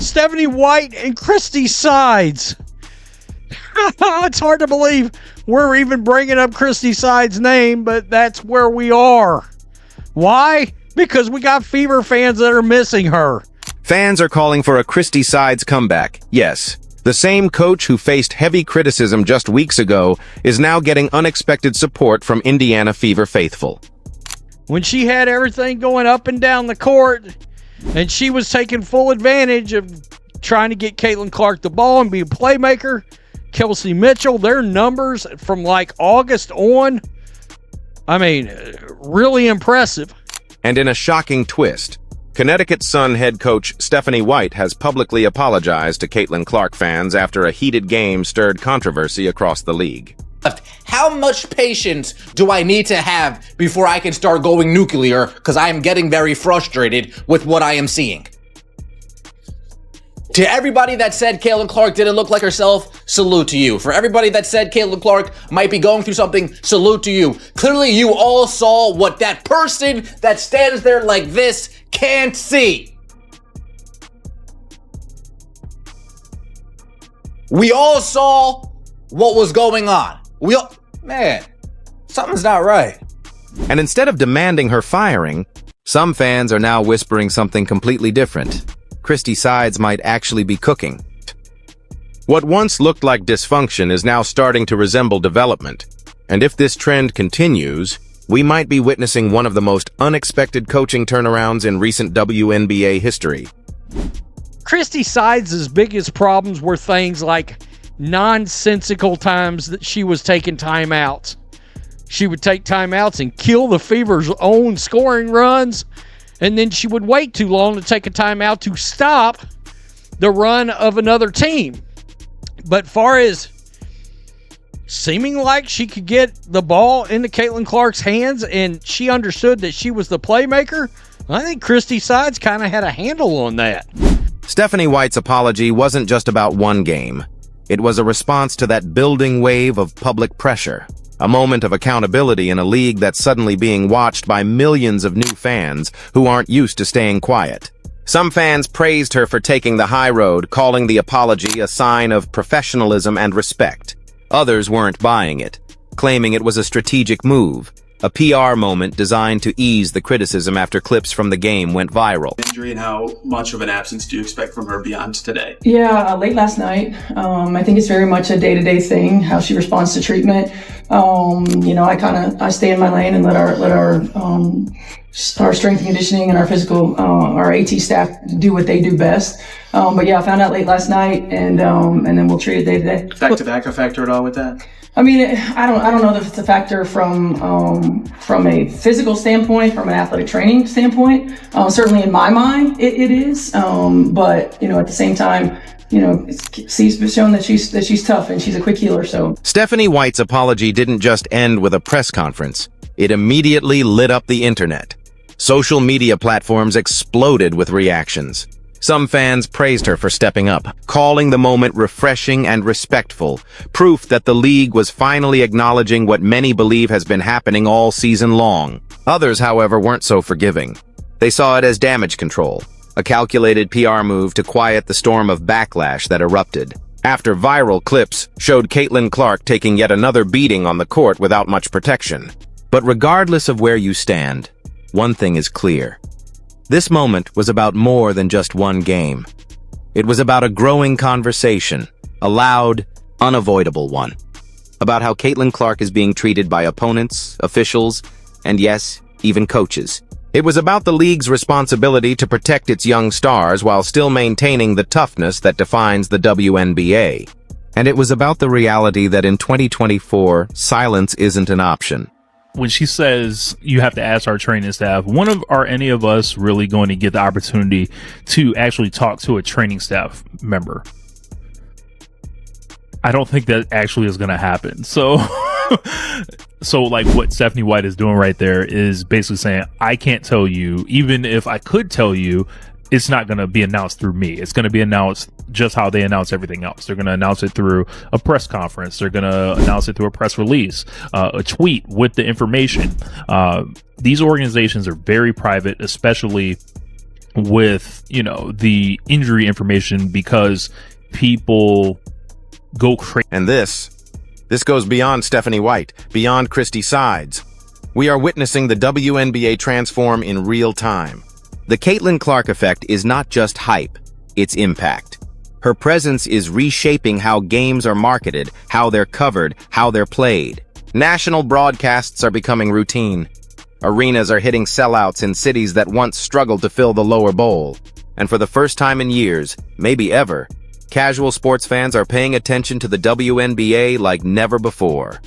Stephanie White and Christie Sides. It's hard to believe we're even bringing up Christie Sides' name, but that's where we are. Why? Because we got Fever fans that are missing her. Fans are calling for a Christie Sides comeback. Yes, the same coach who faced heavy criticism just weeks ago is now getting unexpected support from Indiana Fever faithful. When she had everything going up and down the court, and she was taking full advantage of trying to get Caitlin Clark the ball and be a playmaker, Kelsey Mitchell, their numbers from like August on, I mean, really impressive. And in a shocking twist, Connecticut Sun head coach Stephanie White has publicly apologized to Caitlin Clark fans after a heated game stirred controversy across the league. How much patience do I need to have before I can start going nuclear? Because I am getting very frustrated with what I am seeing. To everybody that said Caitlin Clark didn't look like herself, salute to you. For everybody that said Caitlin Clark might be going through something, salute to you. Clearly, you all saw what that person that stands there like this can't see. We all saw what was going on. Man, something's not right. And instead of demanding her firing, some fans are now whispering something completely different. Christie Sides might actually be cooking. What once looked like dysfunction is now starting to resemble development. And if this trend continues, we might be witnessing one of the most unexpected coaching turnarounds in recent WNBA history. Christie Sides' biggest problems were things like nonsensical times that she was taking timeouts. She would take timeouts and kill the Fever's own scoring runs, and then she would wait too long to take a timeout to stop the run of another team. But far as seeming like she could get the ball into Caitlin Clark's hands and she understood that she was the playmaker, I think Christie Sides kind of had a handle on that. Stephanie White's apology wasn't just about one game. It was a response to that building wave of public pressure, a moment of accountability in a league that's suddenly being watched by millions of new fans who aren't used to staying quiet. Some fans praised her for taking the high road, calling the apology a sign of professionalism and respect. Others weren't buying it, claiming it was a strategic move, a PR moment designed to ease the criticism after clips from the game went viral. Injury, and how much of an absence do you expect from her beyond today? Yeah, late last night. I think it's very much a day-to-day thing, how she responds to treatment. I stay in my lane and let our strength and conditioning and our physical, our AT staff do what they do best. But yeah, I found out late last night, and then we'll treat it day to day. Back-to-back a factor at all with that? I mean, I don't know if it's a factor from a physical standpoint, from an athletic training standpoint. Certainly in my mind, it is. But at the same time, Steve's shown that she's tough and she's a quick healer. So Stephanie White's apology didn't just end with a press conference. It immediately lit up the internet. Social media platforms exploded with reactions. Some fans praised her for stepping up, calling the moment refreshing and respectful, proof that the league was finally acknowledging what many believe has been happening all season long. Others, however, weren't so forgiving. They saw it as damage control, a calculated PR move to quiet the storm of backlash that erupted. After viral clips showed Caitlin Clark taking yet another beating on the court without much protection. But regardless of where you stand, one thing is clear. This moment was about more than just one game. It was about a growing conversation, a loud, unavoidable one, about how Caitlin Clark is being treated by opponents, officials, and yes, even coaches. It was about the league's responsibility to protect its young stars while still maintaining the toughness that defines the WNBA. And it was about the reality that in 2024, silence isn't an option. When she says you have to ask our training staff, are any of us really going to get the opportunity to actually talk to a training staff member? I don't think that actually is going to happen. So like what Stephanie White is doing right there is basically saying, I can't tell you, even if I could tell you, it's not going to be announced through me. It's going to be announced just how they announce everything else. They're going to announce it through a press conference. They're going to announce it through a press release, a tweet with the information. These organizations are very private, especially with, the injury information because people go crazy. And this goes beyond Stephanie White, beyond Christie Sides. We are witnessing the WNBA transform in real time. The Caitlin Clark effect is not just hype, it's impact. Her presence is reshaping how games are marketed, how they're covered, how they're played. National broadcasts are becoming routine. Arenas are hitting sellouts in cities that once struggled to fill the lower bowl. And for the first time in years, maybe ever, casual sports fans are paying attention to the WNBA like never before.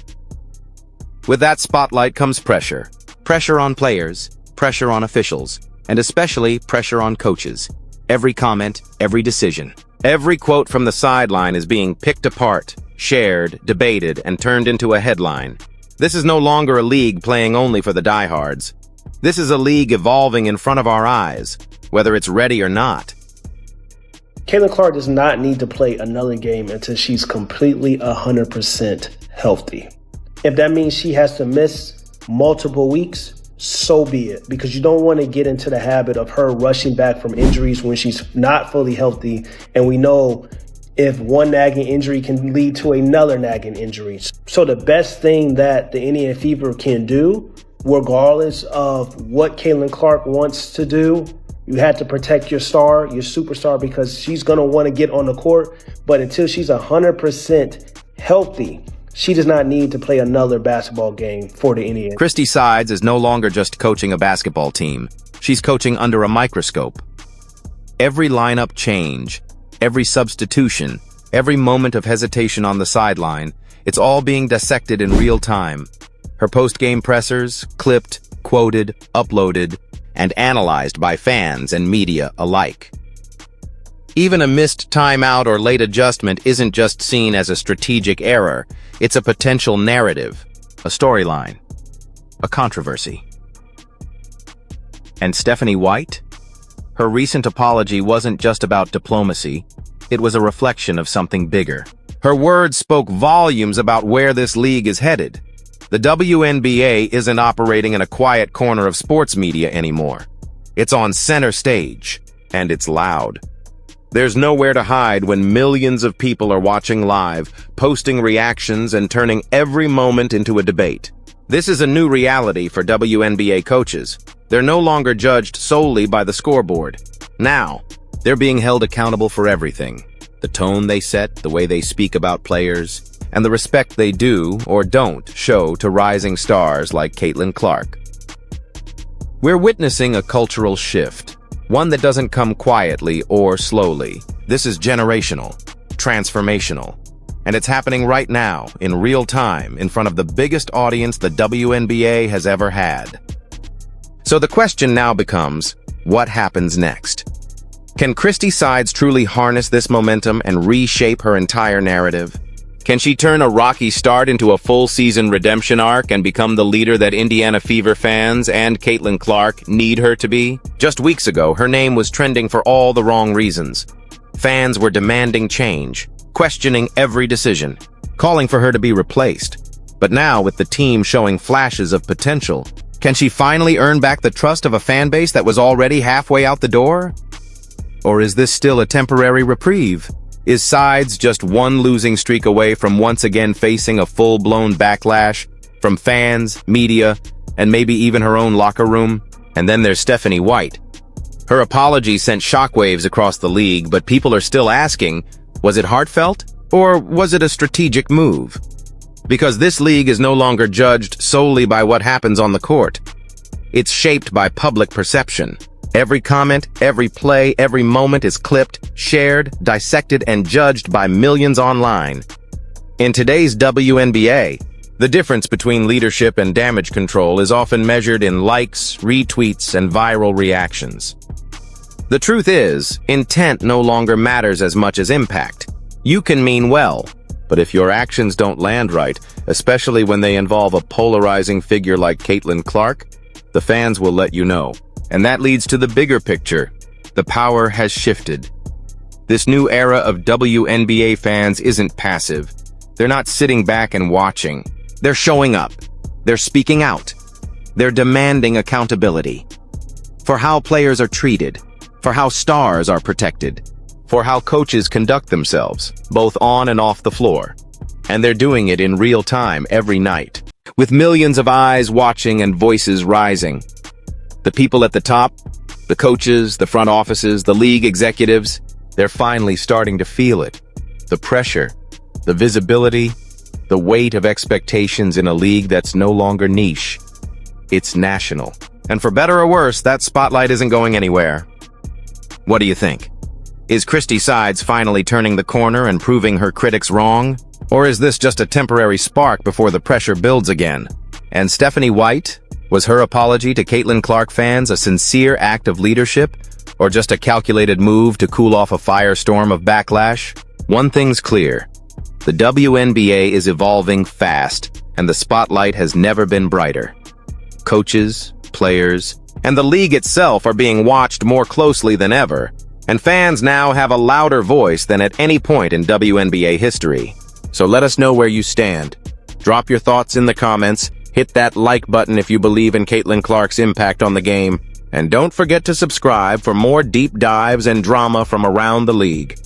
With that spotlight comes pressure. Pressure on players, pressure on officials, and especially pressure on coaches. Every comment, every decision, every quote from the sideline is being picked apart, shared, debated, and turned into a headline. This is no longer a league playing only for the diehards. This is a league evolving in front of our eyes, whether it's ready or not. Caitlin Clark does not need to play another game until she's completely 100% healthy. If that means she has to miss multiple weeks, so be it, because you don't want to get into the habit of her rushing back from injuries when she's not fully healthy. And we know if one nagging injury can lead to another nagging injury. So the best thing that the Indiana Fever can do, regardless of what Caitlin Clark wants to do, you have to protect your star, your superstar, because she's going to want to get on the court. But until she's 100% healthy, she does not need to play another basketball game for the Indiana. Christie Sides is no longer just coaching a basketball team. She's coaching under a microscope. Every lineup change, every substitution, every moment of hesitation on the sideline, it's all being dissected in real time. Her post-game pressers, clipped, quoted, uploaded, and analyzed by fans and media alike. Even a missed timeout or late adjustment isn't just seen as a strategic error. It's a potential narrative, a storyline, a controversy. And Stephanie White? Her recent apology wasn't just about diplomacy. It was a reflection of something bigger. Her words spoke volumes about where this league is headed. The WNBA isn't operating in a quiet corner of sports media anymore. It's on center stage, and it's loud. There's nowhere to hide when millions of people are watching live, posting reactions, and turning every moment into a debate. This is a new reality for WNBA coaches. They're no longer judged solely by the scoreboard. Now, they're being held accountable for everything. The tone they set, the way they speak about players, and the respect they do or don't show to rising stars like Caitlin Clark. We're witnessing a cultural shift. One that doesn't come quietly or slowly. This is generational, transformational, and it's happening right now, in real time, in front of the biggest audience the WNBA has ever had. So the question now becomes, what happens next? Can Christie Sides truly harness this momentum and reshape her entire narrative? Can she turn a rocky start into a full-season redemption arc and become the leader that Indiana Fever fans and Caitlin Clark need her to be? Just weeks ago, her name was trending for all the wrong reasons. Fans were demanding change, questioning every decision, calling for her to be replaced. But now, with the team showing flashes of potential, can she finally earn back the trust of a fan base that was already halfway out the door? Or is this still a temporary reprieve? Is Sides just one losing streak away from once again facing a full-blown backlash from fans, media, and maybe even her own locker room? And then there's Stephanie White. Her apology sent shockwaves across the league, but people are still asking, was it heartfelt or was it a strategic move? Because this league is no longer judged solely by what happens on the court. It's shaped by public perception. Every comment, every play, every moment is clipped, shared, dissected, and judged by millions online. In today's WNBA, the difference between leadership and damage control is often measured in likes, retweets, and viral reactions. The truth is, intent no longer matters as much as impact. You can mean well, but if your actions don't land right, especially when they involve a polarizing figure like Caitlin Clark, the fans will let you know. And that leads to the bigger picture. The power has shifted. This new era of WNBA fans isn't passive. They're not sitting back and watching. They're showing up. They're speaking out. They're demanding accountability. For how players are treated, for how stars are protected, for how coaches conduct themselves, both on and off the floor. And they're doing it in real time every night, with millions of eyes watching and voices rising. The people at the top, the coaches, the front offices, the league executives, they're finally starting to feel it. The pressure, the visibility, the weight of expectations in a league that's no longer niche. It's national. And for better or worse, that spotlight isn't going anywhere. What do you think? Is Christie Sides finally turning the corner and proving her critics wrong? Or is this just a temporary spark before the pressure builds again? And Stephanie White? Was her apology to Caitlin Clark fans a sincere act of leadership? Or just a calculated move to cool off a firestorm of backlash? One thing's clear. The WNBA is evolving fast, and the spotlight has never been brighter. Coaches, players, and the league itself are being watched more closely than ever, and fans now have a louder voice than at any point in WNBA history. So let us know where you stand. Drop your thoughts in the comments, hit that like button if you believe in Caitlin Clark's impact on the game, and don't forget to subscribe for more deep dives and drama from around the league.